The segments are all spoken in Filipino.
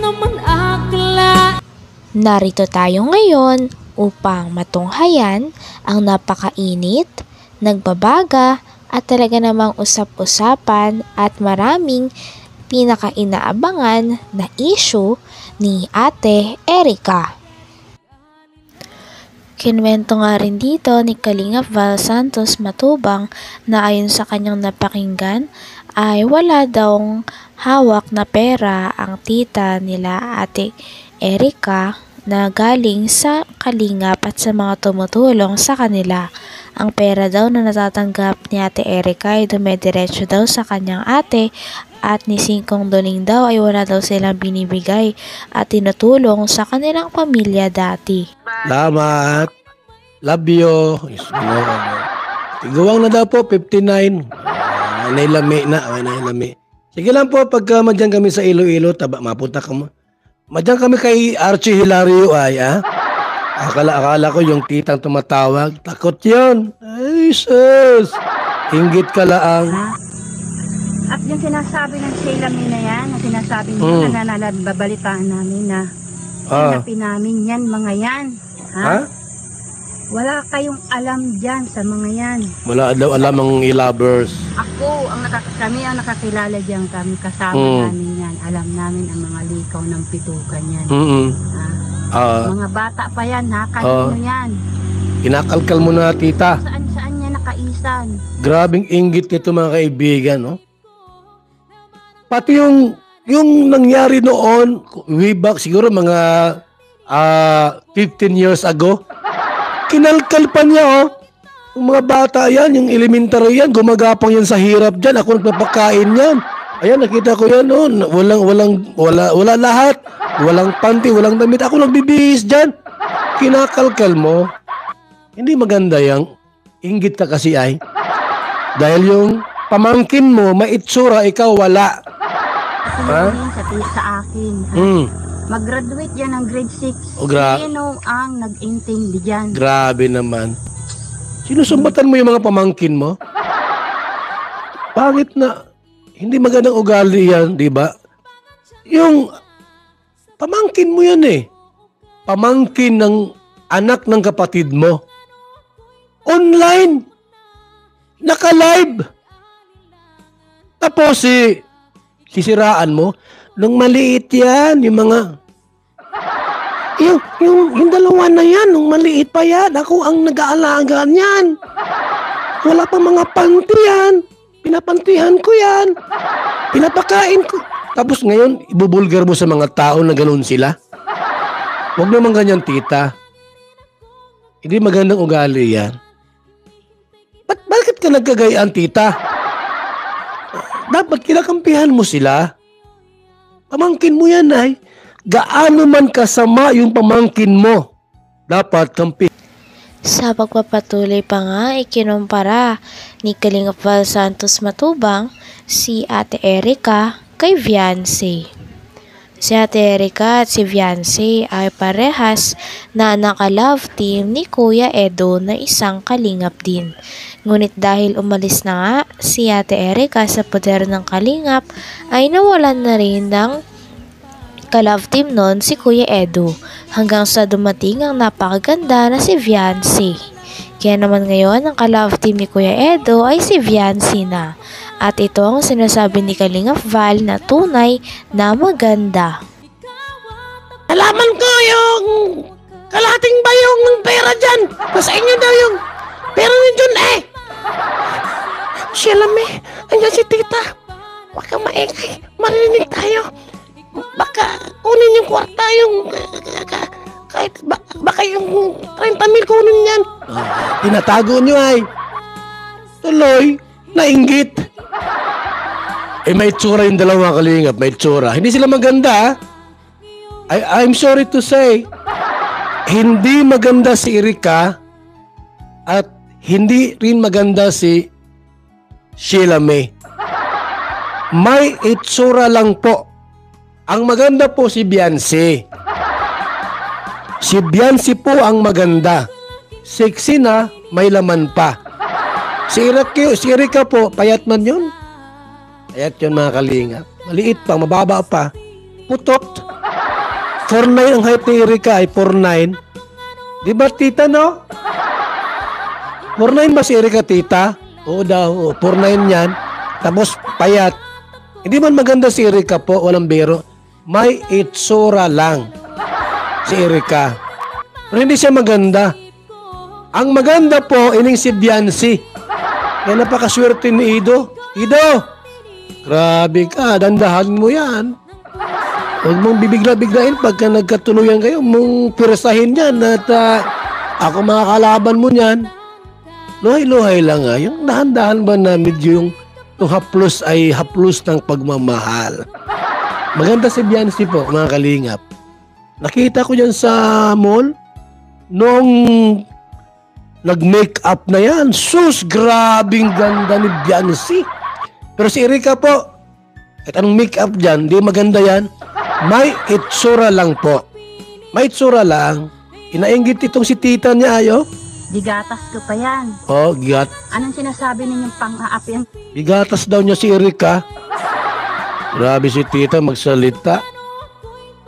naman akla. Narito tayo ngayon upang matunghayan ang napakainit, nagbabaga at talaga namang usap-usapan at maraming pinaka-inaabangan na issue ni Ate Erica. Kinwento nga rin dito ni Kalingap Val Santos Matubang na ayon sa kanyang napakinggan ay wala daw hawak na pera ang tita nila Ate Erica na galing sa Kalingap at sa mga tumutulong sa kanila. Ang pera daw na natatanggap ni Ate Erica ay dumediretso daw sa kanyang ate at ni Singkong Doling daw ay wala daw silang binibigay at tinutulong sa kanilang pamilya dati. Salamat. Love you. Tiguang na daw po, 59. Nailami na. Nailami. Sige lang po, pagka madyan kami sa Iloilo, mapunta ka mo. Madyan kami kay Archie Hilario ay, ha? Akala ko yung titang tumatawag. Takot yun. Ay, sus. Inggit ka laang. At yung sinasabi ng Sheila May na yan, na sinasabi niya na nalababalitaan namin na hanapin namin yan, mga yan. Ha? Wala kayong alam dyan sa mga yan. Wala daw alam ang e-lovers. Ako, kami ang nakakilala dyan, kami kasama namin yan. Alam namin ang mga likaw ng pitukan yan. Mga bata pa yan, ha? Kanino yan? Kinakalkal mo na, tita. Saan niya nakaisan? Grabing inggit nito mga kaibigan, no? Pati yung nangyari noon, way back siguro mga 15 years ago, kinalkal pa niya, oh. Yung mga bata yan, yung elementary yan, gumagapang yan sa hirap dyan. Ako nagpapakain yan. Ayan, nakita ko yan, oh. Wala lahat. Walang panty, walang damit. Ako nagbibihis dyan. Kinakalkal mo. Hindi maganda yang inggit ka kasi ay. Dahil yung pamangkin mo, maitsura, ikaw wala. Ha? Sa akin. Mag-graduate yan ng grade 6. Sino ang nag-intindi dyan? Grabe naman. Sinusumbatan mo yung mga pamangkin mo? Pangit na. Hindi magandang ugali yan, di ba? Yung pamangkin mo yan eh. Pamangkin ng anak ng kapatid mo. Online. Naka-live. Tapos sisiraan mo. Nung maliit yan, yung mga... Yung dalawa na yan, nung maliit pa yan, ako ang nag-aalaga niyan. Wala pa mga panty yan. Pinapantihan ko yan. Pinapakain ko. Tapos ngayon, ibubulgar mo sa mga tao na ganoon sila. Huwag naman ganyan, tita. Hindi magandang ugali yan. Bakit ka nagkagayaan, tita? Dapat kinakampihan mo sila. Pamangkin mo yan ay, gaano man kasama yung pamangkin mo, dapat kampi. Sa pagpapatuloy pa nga, ikinumpara ni Kalingap Val Santos Matubang si Ate Erica kay Viancy. Si Ate Erica at si Viancy ay parehas na naka-love team ni Kuya Edo na isang kalingap din. Ngunit dahil umalis na nga si Ate Erica sa poder ng kalingap ay nawalan na rin ng ka-love team nun si Kuya Edo hanggang sa dumating ang napakaganda na si Viancy. Kaya naman ngayon ang ka-love team ni Kuya Edo ay si Viancy na. At ito ang sinasabi ni Kalingap Val na tunay na maganda. Alaman ko yung kalating bayong ng pera dyan. Nasa inyo daw yung pera ni John eh. Sheila May, andyan si tita. Huwag kang maingay. Marinig tayo. Baka kunin yung kwarta yung kahit baka yung 30 mil kunin yan. Tinatago nyo ay. Tuloy, nainggit. May tsura yung dalawa kalingap. May tsura. Hindi sila maganda. I'm sorry to say. Hindi maganda si Erica at hindi rin maganda si Sheila May. May itsura lang po. Ang maganda po si Viancy. Si Viancy po ang maganda. Sexy na, may laman pa. Si Erica po, payat man yun. Payat yun mga kalingap. Maliit pa, mababa pa. Putot. 4'9" ang height ni Erika ay 4'9". Di ba tita no? 4'9" ba si Erika tita? Oo daw, 4'9" yan. Tapos payat. Hindi man maganda si Erika po, walang biro. May itsura lang si Erika. Pero hindi siya maganda. Ang maganda po, ining si Biancy. Yan napakaswerte ni Ido. Ido! Grabe ka, dandahan mo yan. Huwag mong bibigla-biglain pagka nagkatuluyan kayo. Mong pirasahin yan at ako mga kalaban mo yan. Luhay-luhay lang nga. Yung dahan-dahan ba na medyo yung haplos ay haplos ng pagmamahal. Maganda si Biancy po, mga kalingap. Nakita ko yan sa mall noong nag-make-up na yan. Sus, grabing ganda ni Biancy. Pero si Erika po, at anong make-up dyan, di maganda yan. May itsura lang po. May itsura lang. Inainggit itong si tita niya ayo. Digatas ko pa yan. Oh, gigat. Anong sinasabi ninyong pang-aapi? Bigatas daw niya si Erika. Grabe si tita magsalita.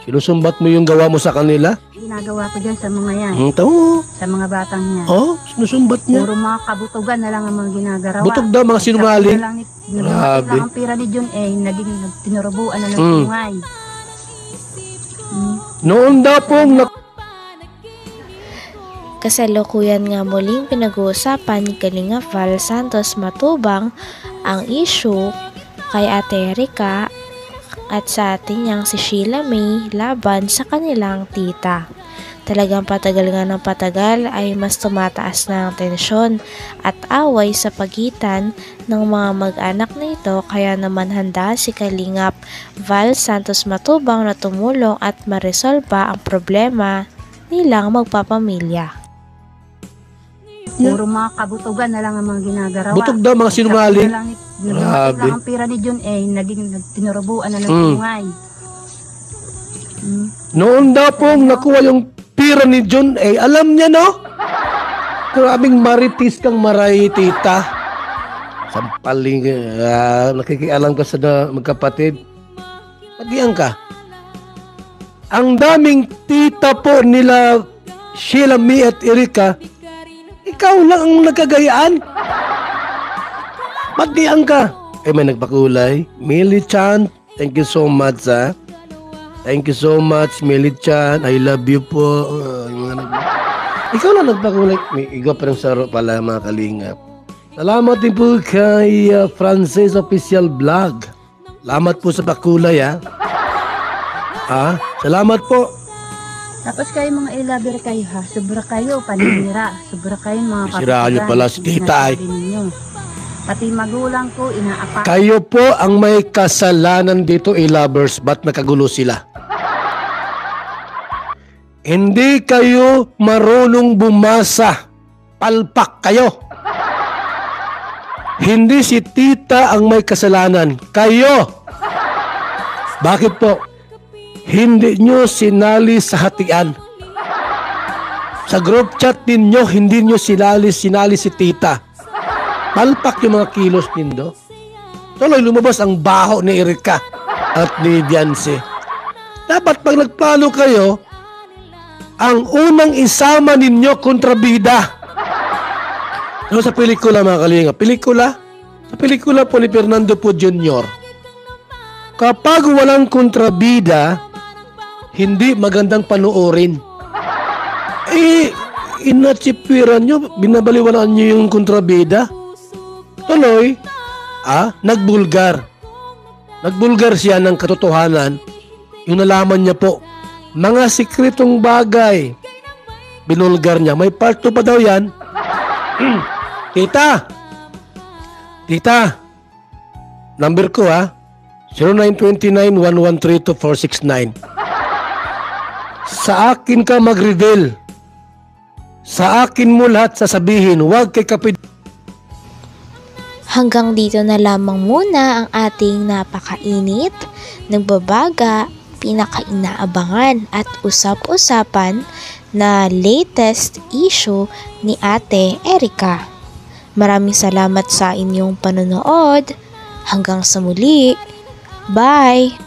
Sinusumbat mo yung gawa mo sa kanila? Ginagawa ko dyan sa mga yan. Tao. Sa mga batang yan. Oh, sinusumbat niya. Puro mga kabutugan na lang ang mga ginagarawa. Butog daw mga sinungaling. Grabe. Ang pira ni John naging tinurubuan na ng tungay. Noon daw pong Kasalukuyan nga muling pinag-uusapan ni Kalinga Val Santos Matubang ang issue kay Ate Erika at sa atin niyang si Sheila May laban sa kanilang tita. Talagang patagal nga ng patagal ay mas tumataas na ang tensyon at away sa pagitan ng mga mag-anak na ito, kaya naman handa si Kalingap Val Santos Matubang na tumulong at maresolba ang problema nilang magpapamilya. Puro mga kabutugan na lang ang mga ginagarawa. butog daw mga sinungaling. Grabe. Ang pira ni John naging tinurubuan na ng tungay. Noon daw pong nakuha yung pira ni John alam niya no? Grabing maritis kang maray tita. Sampaling nakikialam ka sa magkapatid. Pagiyan ka. Ang daming tita po nila Sheila May at Erika. Ikaw lang ang nagkagayaan. Pagiyan ka. May nagpakulay. Millie Chan, thank you so much ha. Thank you so much, Millie-chan. I love you po. Ikaw na nagpakulay. May iga pa rin saro pala mga kalingap. Salamat din po kay Francis Official Vlog. Salamat po sa pakulay salamat po. Tapos kayo mga i-lover kayo ha. Sobra kayo, paninira. Sobra kayo mga kapatid. Sira nyo pala si tita Pati magulang ko, inaapak. Kayo po ang may kasalanan dito lovers. Ba't nakagulo sila? Hindi kayo marunong bumasa. Palpak kayo. Hindi si tita ang may kasalanan. Kayo. Bakit po? Hindi nyo sinali sa hatian. Sa group chat ninyo, hindi nyo sinali si tita. Palpak yung mga kilos nindo. Tuloy lumabas ang baho ni Erika at ni Biancy. Dapat pag nagplano kayo, ang unang isama ninyo kontrabida. Sa pelikula mga kalinga, sa pelikula po ni Fernando Po Jr., kapag walang kontrabida, hindi magandang panoorin. Inatsipiran nyo, binabaliwalaan nyo yung kontrabida. Tuloy, nagbulgar. Nagbulgar siya ng katotohanan. Yung nalaman niya po, mga sikretong bagay. Binulgar niya. May part 2 pa daw yan. Tita! Number ko 0929-113-2469. Sa akin ka mag-reveal. Sa akin mo lahat sasabihin. Huwag kay kapit. Hanggang dito na lamang muna ang ating napakainit, nagbabaga, pinakainaabangan at usap-usapan na latest issue ni Ate Erika. Maraming salamat sa inyong panonood. Hanggang sa muli. Bye!